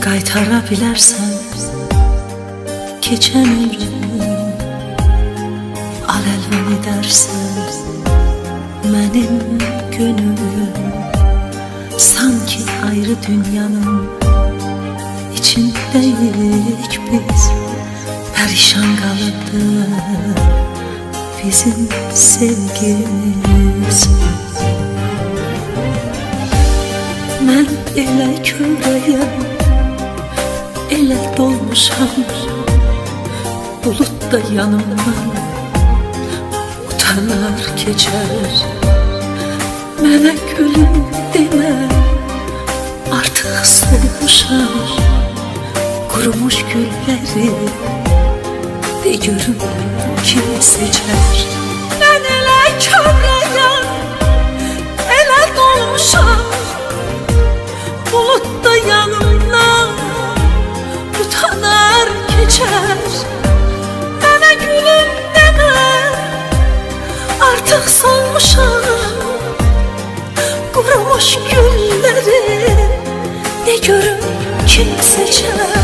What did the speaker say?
Qaytara bilərsən keçən ömrümü, al-əlvan edərsən mənim gönlüm. Sanki ayrı dünyanın içindəyik biz, pərişan qalıbdı bizim sevgimiz. Mən elə körəyəm, elə dolmuşam, bulut da yanımdan utanar keçər. Mənə gülüm demə, artıq solmuşam, qurumuş gülləri de görüm kim seçər. Mən elə körəyəm, elə dolmuşam, bulut da yanımdan utanar keçər. Mənə gülüm demə, artıq solmuşam, qurumuş gülləri de görüm kim seçər.